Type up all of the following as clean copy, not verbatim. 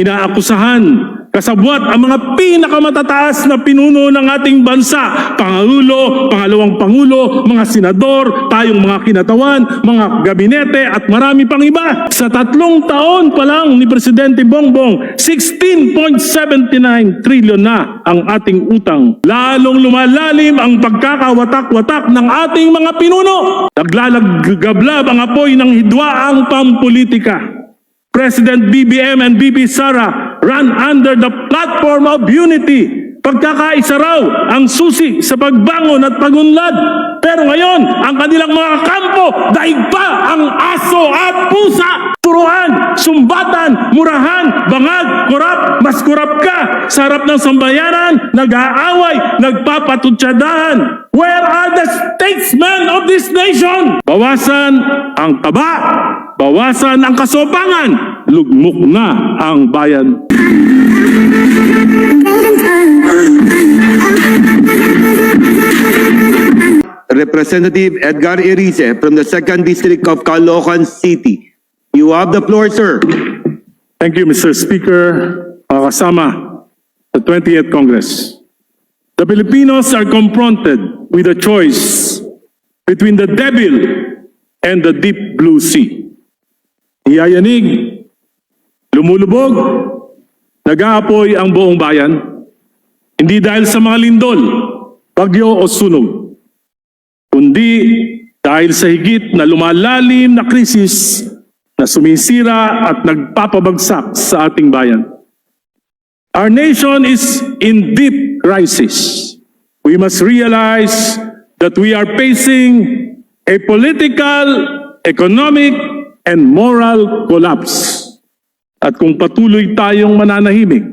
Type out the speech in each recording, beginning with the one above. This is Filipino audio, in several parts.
Inaakusahan, kasabwat ang mga pinakamatataas na pinuno ng ating bansa, Pangulo, Pangalawang Pangulo, mga senador, tayong mga kinatawan, mga gabinete at marami pang iba. Sa 3 taon pa lang ni Presidente Bongbong, 16.79 trilyon na ang ating utang. Lalong lumalalim ang pagkakawatak-watak ng ating mga pinuno. Naglalagablab ang apoy ng hidwaang pampolitika. President BBM and VP Sara run under the platform of unity. Pagkakaisa raw ang susi sa pagbangon at pagunlad. Pero ngayon, ang kanilang mga kampo, daig pa ang aso at pusa. Turuan, sumbatan, murahan, bangag, kurap, mas kurap ka. Sa harap ng sambayanan, nag-aaway, nagpapatutsadahan. Where are the statesmen of this nation? Bawasan ang taba, bawasan ang kasopangan, lugmok na ang bayan. Representative Edgar Erice from the 2nd District of Caloocan City. You have the floor, sir. Thank you, Mr. Speaker. Mga kasama sa 20th Congress. The Filipinos are confronted with a choice between the devil and the deep blue sea. Iyayanig, lumulubog, nag-aapoy ang buong bayan, hindi dahil sa mga lindol, bagyo o sunog, kundi dahil sa higit na lumalalim na krisis na sumisira at nagpapabagsak sa ating bayan. Our nation is in deep crisis. We must realize that we are facing a political, economic, and moral collapse. At kung patuloy tayong mananahimik,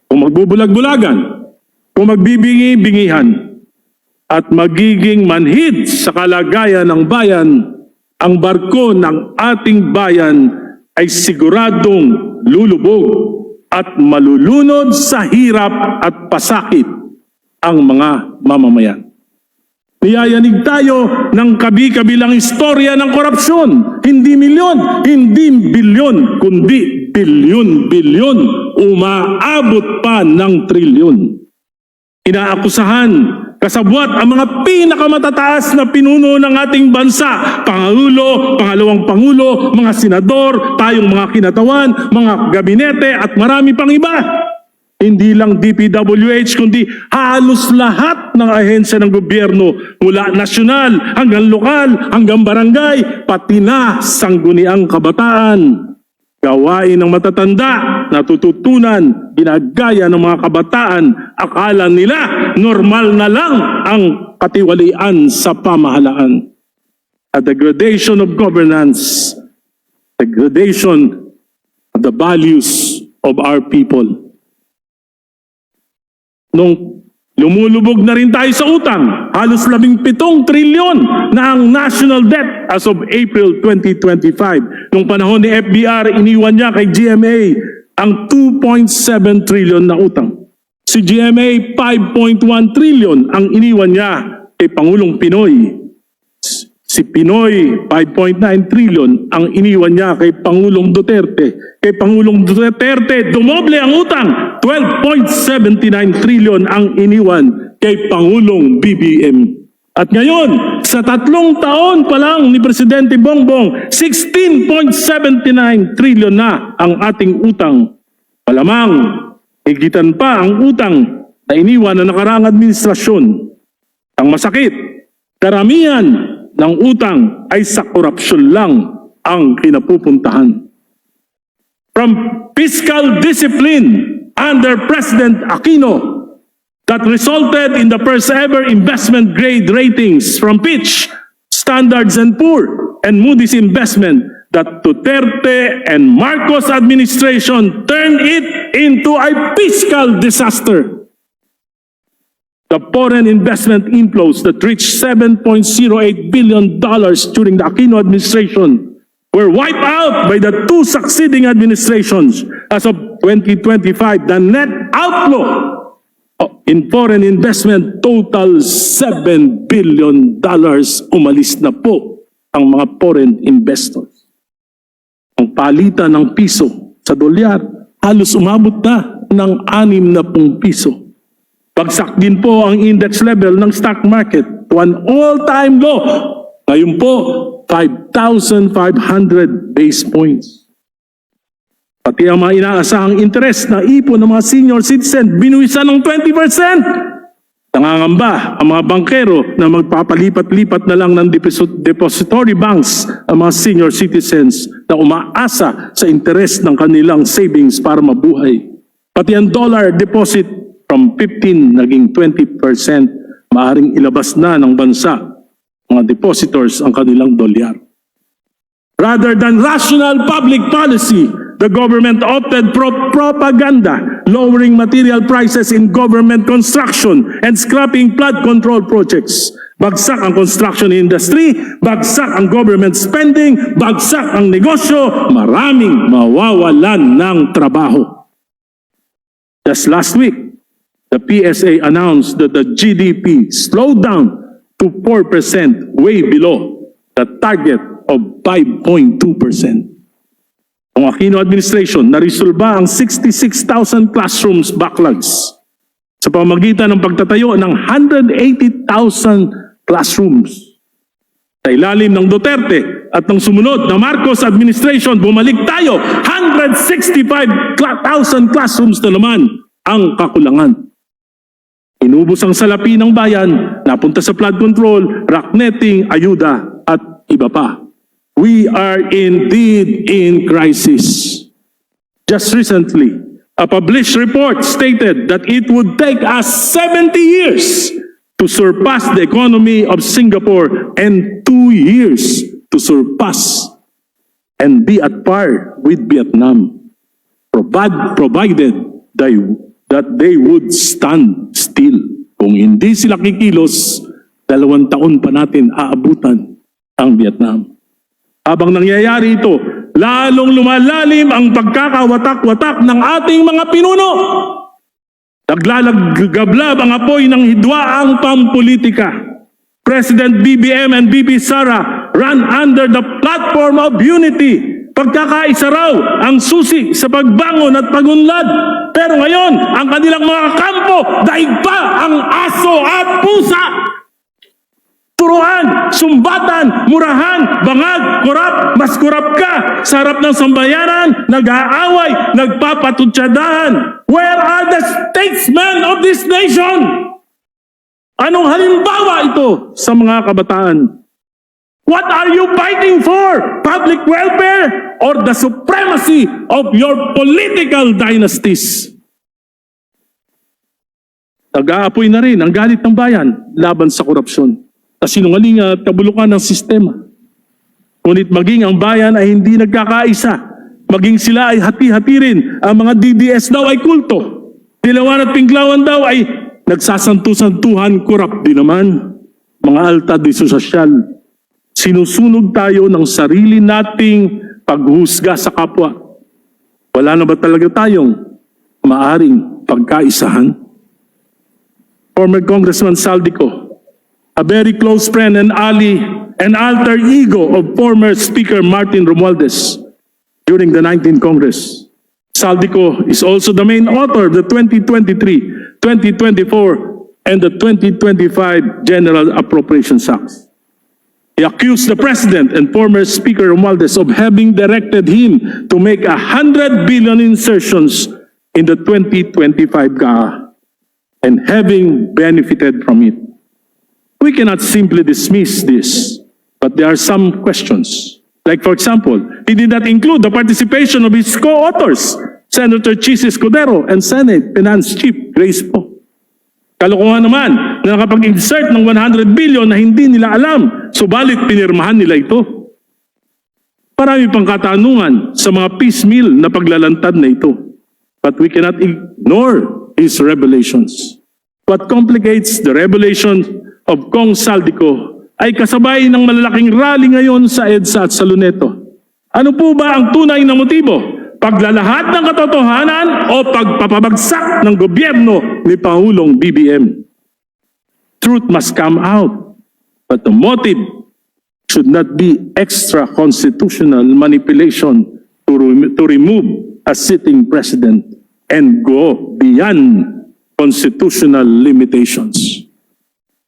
kung magbubulag-bulagan, kung magbibingi-bingihan, at magiging manhid sa kalagayan ng bayan, ang barko ng ating bayan ay siguradong lulubog at malulunod sa hirap at pasakit ang mga mamamayan. Niyayanig tayo ng kabi-kabilang istorya ng korupsyon. Hindi milyon, hindi bilyon, kundi bilyon-bilyon, umaabot pa ng trilyon. Inaakusahan, kasabwat ang mga pinakamatataas na pinuno ng ating bansa, Pangulo, Pangalawang Pangulo, mga senador, tayong mga kinatawan, mga gabinete at marami pang iba. Hindi lang DPWH kundi halos lahat ng ahensya ng gobyerno mula nasyonal hanggang lokal hanggang barangay pati na sangguniang kabataan. Gawain ng matatanda, natututunan, ginagaya ng mga kabataan, akala nila normal na lang ang katiwalian sa pamahalaan. A degradation of governance, degradation of the values of our people. Nung lumulubog na rin tayo sa utang, halos 17 trilyon na ang national debt as of April 2025. Nung panahon ni FBR, iniwan niya kay GMA ang 2.7 trilyon na utang. Si GMA, 5.1 trilyon ang iniwan niya kay Pangulong Pinoy. Si Pinoy, 5.9 trilyon ang iniwan niya kay Pangulong Duterte. Kay Pangulong Duterte, dumoble ang utang. 12.79 trilyon ang iniwan kay Pangulong BBM. At ngayon, sa 3 taon pa lang ni Presidente Bongbong, 16.79 trilyon na ang ating utang. Malamang, higitan pa ang utang na iniwan ng nakaraang administrasyon. Ang masakit, karamihan ng utang ay sa korupsyon lang ang kinapupuntahan. From fiscal discipline under President Aquino that resulted in the first ever investment grade ratings from Fitch, Standards and Poor, and Moody's Investment that Duterte and Marcos administration turned it into a fiscal disaster. The foreign investment inflows that reached $7.08 billion during the Aquino administration were wiped out by the 2 succeeding administrations. As of 2025, the net outflow in foreign investment total $7 billion. Umalis na po ang mga foreign investors. Ang palitan ng piso sa dolyar, halos umabot na ng 60 piso. Bagsak din po ang index level ng stock market to an all-time low. Ngayon po, 5,500 base points. Pati ang mga inaasahang interest na ipon ng mga senior citizen, binuwisan ng 20%. Nangangamba ang mga bankero na magpapalipat-lipat na lang ng depository banks ang mga senior citizens na umaasa sa interest ng kanilang savings para mabuhay. Pati ang dollar deposit from 15 naging 20%, maaaring ilabas na ng bansa mga depositors ang kanilang dolyar. Rather than rational public policy, the government opted for propaganda, lowering material prices in government construction and scrapping flood control projects. Bagsak ang construction industry, bagsak ang government spending, bagsak ang negosyo, maraming mawawalan ng trabaho. Just last week, the PSA announced that the GDP slowed down to 4%, way below the target of 5.2%. Ang Aquino administration naresolba ang 66,000 classrooms backlogs sa pamamagitan ng pagtatayo ng 180,000 classrooms. Sa ilalim ng Duterte at ng sumunod na Marcos administration, bumalik tayo, 165,000 classrooms na naman ang kakulangan. Inubos ang salapi ng bayan, napunta sa flood control, rock netting, ayuda at iba pa. We are indeed in crisis. Just recently, a published report stated that it would take us 70 years to surpass the economy of Singapore and 2 years to surpass and be at par with Vietnam, provided that they would stand still. Kung hindi sila kikilos, 2 taon pa natin aabutan ang Vietnam. Habang nangyayari ito, lalong lumalalim ang pagkakawatak-watak ng ating mga pinuno. Naglalagablab ang apoy ng hidwaang pampolitika. President BBM and VP Sara run under the platform of unity. Pagkakaisa raw ang susi sa pagbangon at pagunlad. Pero ngayon, ang kanilang mga kampo, daig pa ang aso at pusa. Turuan, sumbatan, murahan, bangag, kurap, mas kurap ka. Sa harap ng sambayanan, nag-aaway, nagpapatutsadahan. Where are the statesmen of this nation? Anong halimbawa ito sa mga kabataan? What are you fighting for? Public welfare or the supremacy of your political dynasties? Nag-aapoy na rin ang galit ng bayan laban sa korupsyon. Kasinungalingan at kabulukan ng sistema. Ngunit maging ang bayan ay hindi nagkakaisa, maging sila ay hati-hati rin, ang mga DDS daw ay kulto. Dilawan at Pinglawan daw ay nagsasantu-santuhan, korap din naman. Mga alta de sosyal. Sinusunog tayo ng sarili nating paghusga sa kapwa. Wala na ba talaga tayong maaring pagkaisahan? Former Congressman Saldico, a very close friend and ally and alter ego of former Speaker Martin Romualdez during the 19th Congress. Saldico is also the main author of the 2023, 2024, and the 2025 General Appropriations Acts. He accused the President and former Speaker Romualdez of having directed him to make 100 billion insertions in the 2025 GAA and having benefited from it. We cannot simply dismiss this, but there are some questions. Like for example, he did not include the participation of his co-authors, Senator Chis Escudero and Senate Finance Chief Grace Poe. Kalokohan naman na nakapag-insert ng 100 billion na hindi nila alam, subalit pinirmahan nila ito. Marami pang katanungan sa mga piecemeal na paglalantad na ito. But we cannot ignore his revelations. What complicates the revelation of Kong Saldico ay kasabay ng malalaking rally ngayon sa EDSA at sa Luneto. Ano po ba ang tunay na motibo? Paglalahat ng katotohanan o pagpapabagsak ng gobyerno ni Pangulong BBM? Truth must come out, but the motive should not be extra-constitutional manipulation to remove a sitting president and go beyond constitutional limitations.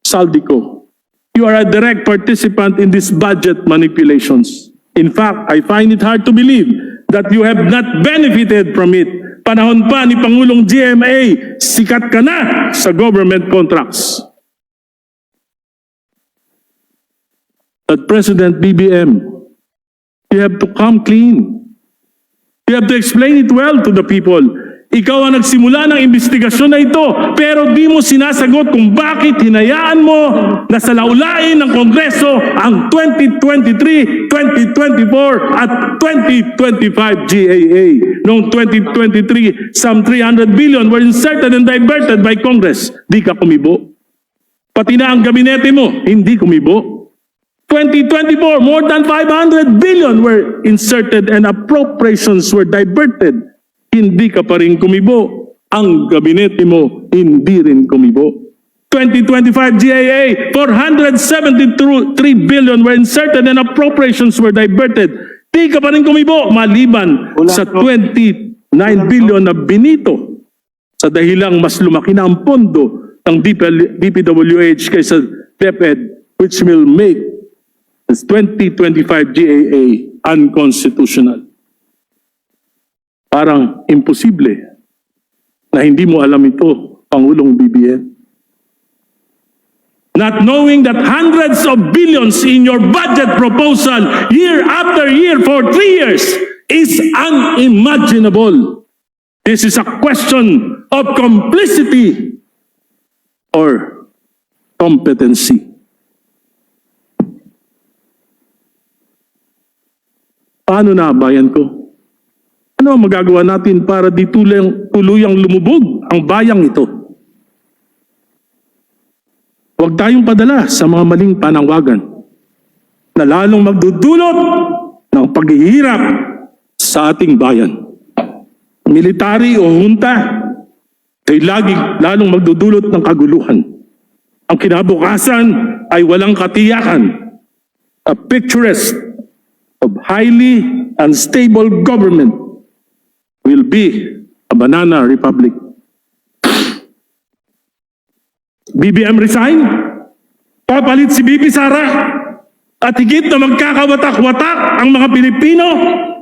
Saldico, you are a direct participant in these budget manipulations. In fact, I find it hard to believe that you have not benefited from it. Panahon pa ni Pangulong GMA, sikat ka na sa government contracts. But President BBM, you have to come clean. You have to explain it well to the people. Ikaw ang nagsimula ng investigasyon na ito, pero di mo sinasagot kung bakit hinayaan mo na salaulain ng Kongreso ang 2023, 2024 at 2025 GAA. Noong 2023, some 300 billion were inserted and diverted by Congress. Di ka kumibo. Pati na ang gabinete mo, hindi kumibo. 2024, more than 500 billion were inserted and appropriations were diverted. Hindi ka pa rin kumibo. Ang gabinete mo, hindi rin kumibo. 2025 GAA, 473 billion were inserted and appropriations were diverted. Di ka pa rin kumibo, maliban sa 29 billion na binito sa dahilang mas lumaki na ang pondo ng DPWH kaysa DepEd, which will make this 2025 GAA unconstitutional. Parang imposible na hindi mo alam ito, Pangulong BBM. Not knowing that hundreds of billions in your budget proposal year after year for 3 years is unimaginable. This is a question of complicity or competency. Paano na, bayan ko? Ano ang magagawa natin para di tuluyang lumubog ang bayang ito? Huwag tayong padala sa mga maling panawagan na lalong magdudulot ng paghihirap sa ating bayan. Military o junta ay lalong magdudulot ng kaguluhan. Ang kinabukasan ay walang katiyakan. A picturesque of highly unstable government will be a banana republic. BBM resign, papalit si BP Sara, at higit na magkakawatak-watak ang mga Pilipino,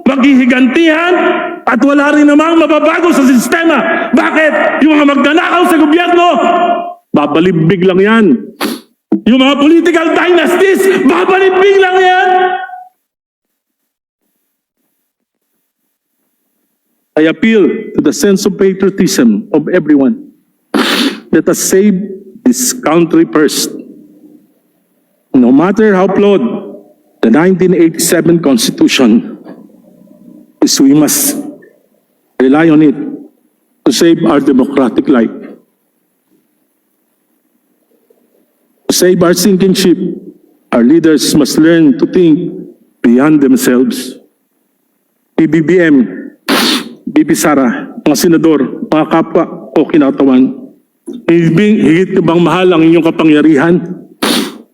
maghihigantihan, at wala rin namang mababago sa sistema. Bakit? Yung mga magnanakaw sa gobyerno, babalimbig lang yan. Yung mga political dynasties, babalimbig lang yan. I appeal to the sense of patriotism of everyone. Let us save this country first. No matter how flawed the 1987 Constitution is, we must rely on it to save our democratic life. To save our sinking ship, our leaders must learn to think beyond themselves. PBBM, BP Sara, mga senador, mga kapwa o kinatawan, higit bang mahal ang inyong kapangyarihan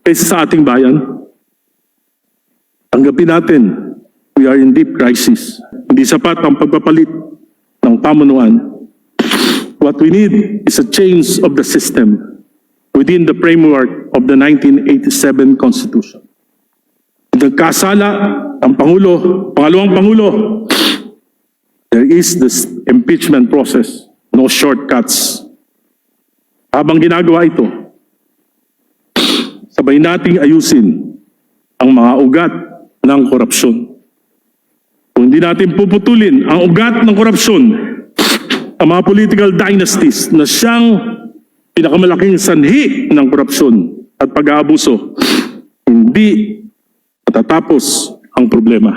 kaysa sa ating bayan? Tanggapin natin, we are in deep crisis. Hindi sapat ang pagpapalit ng pamunuan. What we need is a change of the system within the framework of the 1987 Constitution. Nagkasala ang Pangulo, pangalawang Pangulo, there is this impeachment process, no shortcuts. Habang ginagawa ito, sabay nating ayusin ang mga ugat ng korupsyon. Kung hindi natin puputulin ang ugat ng korupsyon, ang mga political dynasties na siyang pinakamalaking sanhi ng korupsyon at pag-aabuso, hindi matatapos ang problema.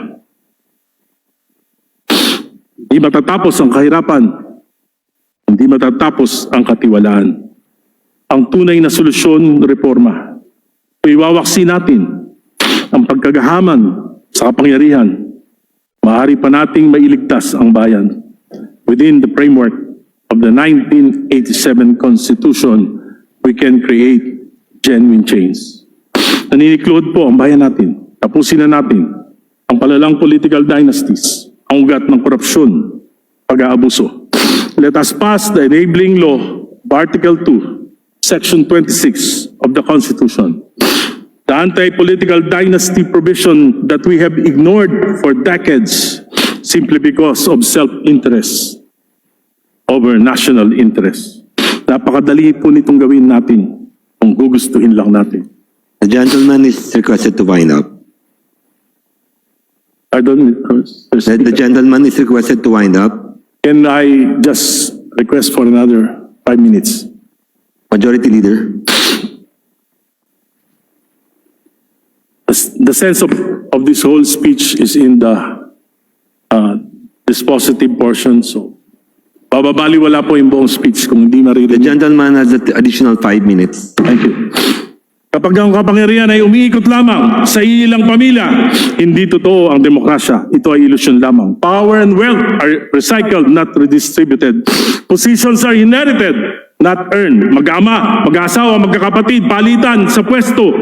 Hindi matatapos ang kahirapan, hindi matatapos ang katiwalaan. Ang tunay na solusyon, reforma. Iwawaksi natin ang pagkagahaman sa kapangyarihan. Maaari pa nating mailigtas ang bayan within the framework of the 1987 Constitution. We can create genuine change. Naniniklod po ang bayan natin. Tapusin na natin ang palalang political dynasties, ang ugat ng korupsyon, pag-aabuso. Let us pass the enabling law of Article 2, Section 26 of the Constitution. The anti-political dynasty provision that we have ignored for decades simply because of self-interest over national interest. Napakadali po nitong gawin natin kung gugustuhin lang natin. The gentleman is requested to wind up. Pardon, The gentleman is requested to wind up. can I just request for another 5 minutes? Majority Leader. The sense of this whole speech is in the dispositive portion, so bababaliwala po yung buong speech kung hindi The maririnig. gentleman has an additional 5 minutes. Thank you. Kapag ang kapangyarihan ay umiikot lamang sa ilang pamilya, hindi totoo ang demokrasya. Ito ay ilusyon lamang. Power and wealth are recycled, not redistributed. Positions are inherited, not earned. Mag-ama, mag-asawa, magkakapatid, palitan sa pwesto.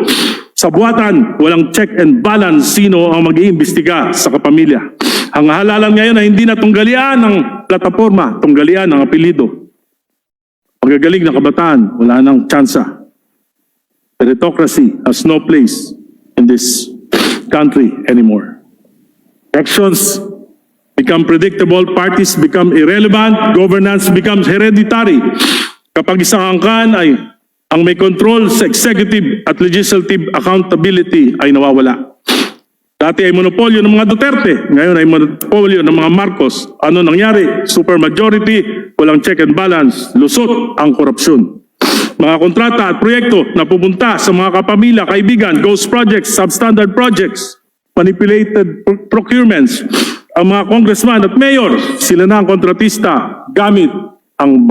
Sa buwatan, walang check and balance sino ang mag-iimbestiga sa kapamilya. Ang halalan ngayon ay hindi na tunggalian ng plataforma, tunggalian ng apelido. Pagagaling na kabataan, wala nang tsansa. Meritocracy has no place in this country anymore. Elections become predictable, parties become irrelevant, governance becomes hereditary. Kapag isang angkan ay ang may control sa executive at legislative accountability ay nawawala. Dati ay monopolyo ng mga Duterte, ngayon ay monopolyo ng mga Marcos. Ano nangyari? Supermajority, walang check and balance, lusot ang korupsyon. Mga kontrata at proyekto na pupunta sa mga kapamilya, kaibigan, ghost projects, substandard projects, manipulated procurements. Ang mga congressman at mayor, sila na ang kontratista gamit ang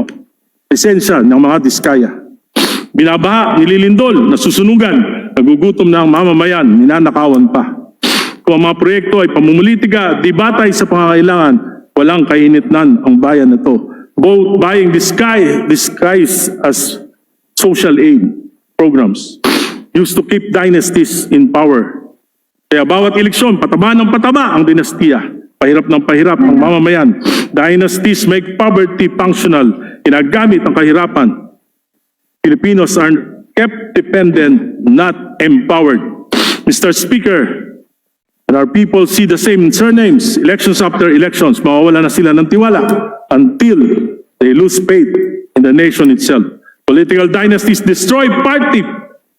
lisensya ng mga diskaya. Binabaha, nililindol, nasusunugan, nagugutom na ang mamamayan, ninanakawan pa. Kung ang mga proyekto ay pamumulitika, di batay sa pangangailangan, walang kainitnan ang bayan na to. Both buying disguise as social aid programs used to keep dynasties in power. Kaya bawat eleksyon, pataba ng pataba ang dinastiya. Pahirap ng pahirap ang mamamayan. Dynasties make poverty functional. Ginagamit ang kahirapan. Filipinos are kept dependent, not empowered. Mr. Speaker, and our people see the same surnames, elections after elections, mawawala na sila ng tiwala until they lose faith in the nation itself. Political dynasties destroy party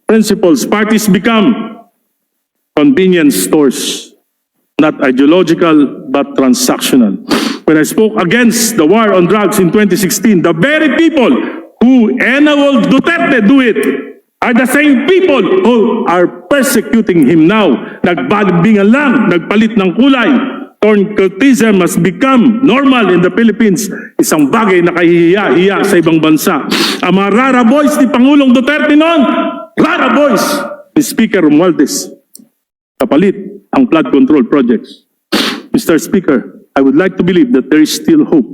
principles. Parties become convenience stores, not ideological but transactional. When I spoke against the war on drugs in 2016, the very people who enabled Duterte do it are the same people who are persecuting him now. Nagbalibingan lang, nagpalit ng kulay. Cultism has become normal in the Philippines. Isang bagay na kahihiya-hiya sa ibang bansa. Ang mga rara boys ni Pangulong Duterte noon, rara boys ni Speaker Romualdez. Kapalit ang flood control projects. Mr. Speaker, I would like to believe that there is still hope.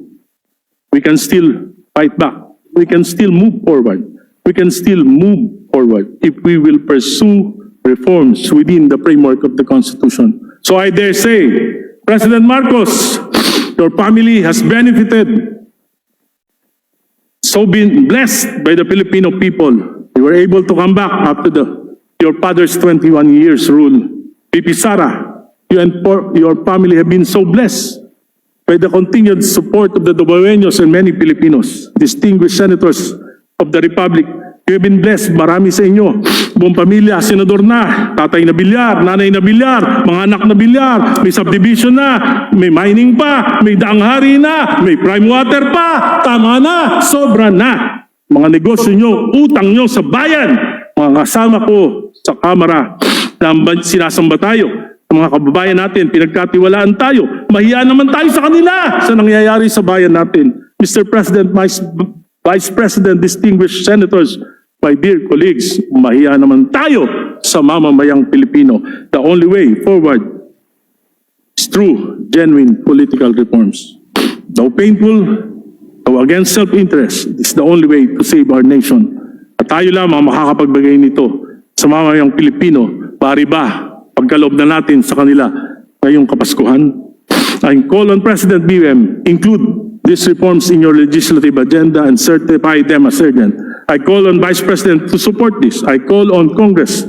We can still fight back. We can still move forward. We can still move forward if we will pursue reforms within the framework of the Constitution. So I dare say, President Marcos, your family has benefited, so been blessed by the Filipino people. You were able to come back after your father's 21 years rule. Pipi Sara, you and your family have been so blessed by the continued support of the Dueños and many Filipinos, distinguished senators of the Republic. You have been blessed, marami sa inyo. Buong pamilya, senador na, tatay na bilyar, nanay na bilyar, mga anak na bilyar, may subdivision na, may mining pa, may daang hari na, may prime water pa, tama na, sobra na. Mga negosyo nyo, utang nyo sa bayan, mga kasama ko sa Kamara, na sinasamba tayo, mga kababayan natin, pinagkatiwalaan tayo, mahiya naman tayo sa kanila sa nangyayari sa bayan natin. Mr. President, Vice President, distinguished senators, my dear colleagues, mahiya naman tayo sa mamamayang Pilipino. The only way forward is through genuine political reforms. Though painful, though against self-interest, it is the only way to save our nation. At tayo lamang makakapagbigay nito sa mamamayang Pilipino, pari ba, pagkaloob na natin sa kanila ngayong Kapaskuhan. I call on President BBM, include these reforms in your legislative agenda and certify them as urgent. I call on Vice President to support this. I call on Congress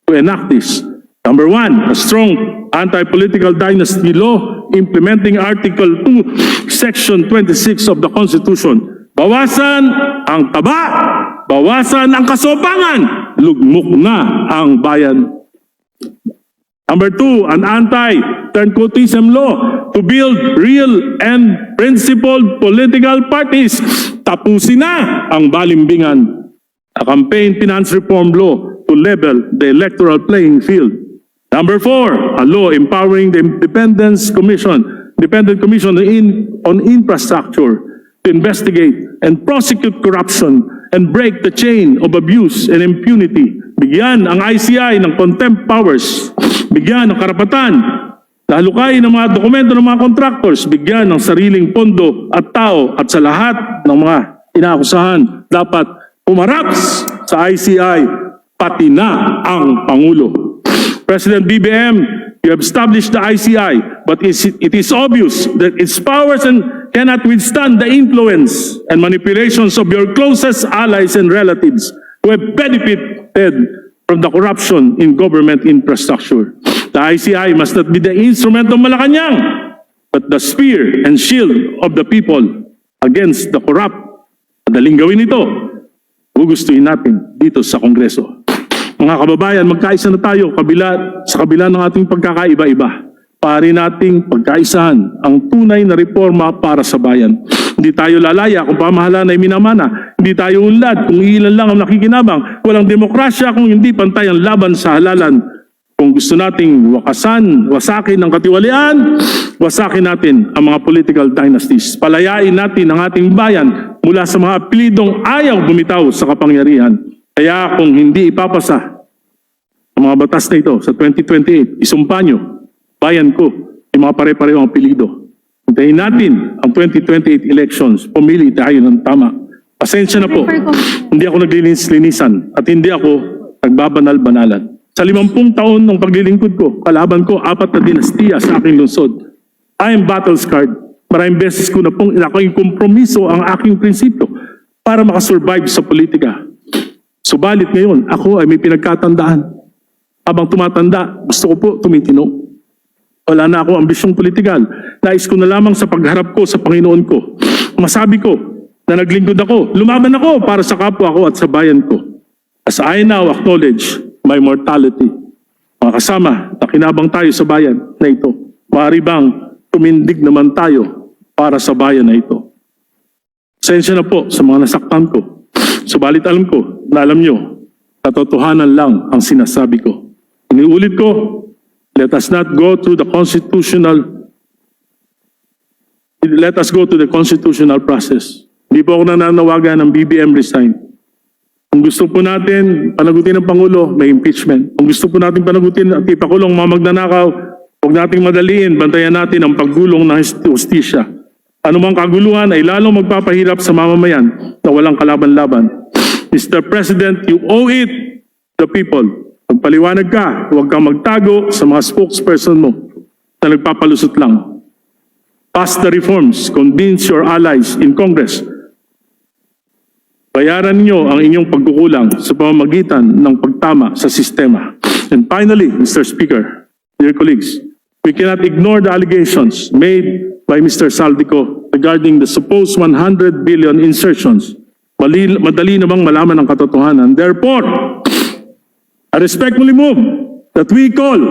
to enact this. Number one, a strong anti-political dynasty law implementing Article 2, Section 26 of the Constitution. Bawasan ang taba, bawasan ang kasopangan, lugmok na ang bayan. Number two, an anti-turncoatism law to build real and principled political parties. Tapusin na ang balimbingan. A campaign finance reform law to level the electoral playing field. Number four, a law empowering the Independent Commission on Infrastructure to investigate and prosecute corruption and break the chain of abuse and impunity. Bigyan ang ICI ng contempt powers. Bigyan ng karapatan na halukayin ng mga dokumento ng mga contractors. Bigyan ng sariling pondo at tao at sa lahat ng mga inaakusahan dapat umarap sa ICI pati na ang Pangulo. President BBM, you have established the ICI, but it is obvious that its powers cannot withstand the influence and manipulations of your closest allies and relatives who have benefited from the corruption in government infrastructure. The ICI must not be the instrument of Malacanang, but the spear and shield of the people against the corrupt. Madaling gawin ito, gugustuhin natin dito sa Kongreso. Mga kababayan, magkaisa na tayo sa kabila ng ating pagkakaiba-iba. Pari nating pagkaisahan ang tunay na reforma para sa bayan. Hindi tayo lalaya kung pamahalaan ay minamana. Hindi tayo unlad kung ilan lang ang nakikinabang. Walang demokrasya kung hindi pantay ang laban sa halalan. Kung gusto nating wasakin ang katiwalian, wasakin natin ang mga political dynasties. Palayain natin ang ating bayan mula sa mga apelidong ayaw bumitaw sa kapangyarihan. Kaya kung hindi ipapasa ang mga batas na ito sa 2028, isumpa nyo, bayan ko, yung mga pare-parehong apelido. Hintayin natin ang 2028 elections, pumili tayo ng tama. Pasensya na po, hindi ako naglilinis-linisan at hindi ako nagbabanal-banalan. Sa 50 taon ng paglilingkod ko, kalaban ko 4 na dinastiya sa aking lungsod. I am battle-scarred. Maraming beses ko na pong inaking kompromiso ang aking prinsipyo para makasurvive sa politika. Subalit ngayon, ako ay may pinagkatandaan. Habang tumatanda, gusto ko po tumitino. Wala na akong ambisyong politikal. Nais ko na lamang sa pagharap ko sa Panginoon ko. Masabi ko na naglingkod ako, lumaban ako para sa kapwa ko at sa bayan ko. As I now acknowledge my mortality. Mga kasama, nakinabang tayo sa bayan na ito. Maaari bang tumindig naman tayo para sa bayan na ito? Pasensya na po sa mga nasaktan ko. Subalit alam ko na alam nyo, katotohanan lang ang sinasabi ko. Iniulit ko, let us go to the constitutional process. Hindi po ako nananawagan ng BBM resign. Kung gusto po natin panagutin ng Pangulo, may impeachment. Kung gusto po natin panagutin at ipakulong mga magnanakaw, huwag nating madaliin, bantayan natin ang paggulong ng hustisya. Anumang kaguluhan ay lalong magpapahirap sa mamamayan na walang kalaban-laban. Mr. President, you owe it to the people. Magpaliwanag ka, huwag kang magtago sa mga spokesperson mo na nagpapalusot lang. Pass the reforms, convince your allies in Congress. Bayaran niyo ang inyong pagkukulang sa pamamagitan ng pagtama sa sistema. And finally, Mr. Speaker, dear colleagues, we cannot ignore the allegations made by Mr. Saldico regarding the supposed 100 billion insertions. Madali namang malaman ang katotohanan. Therefore, I respectfully move that we call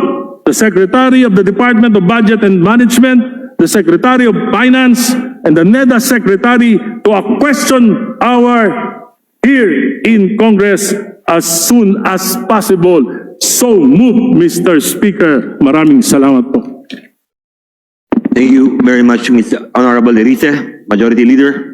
the Secretary of the Department of Budget and Management, the Secretary of Finance, and the NEDA Secretary to a question hour here in Congress as soon as possible. So move, Mr. Speaker. Maraming salamat po. Thank you very much, Mr. Honorable Erice, Majority Leader.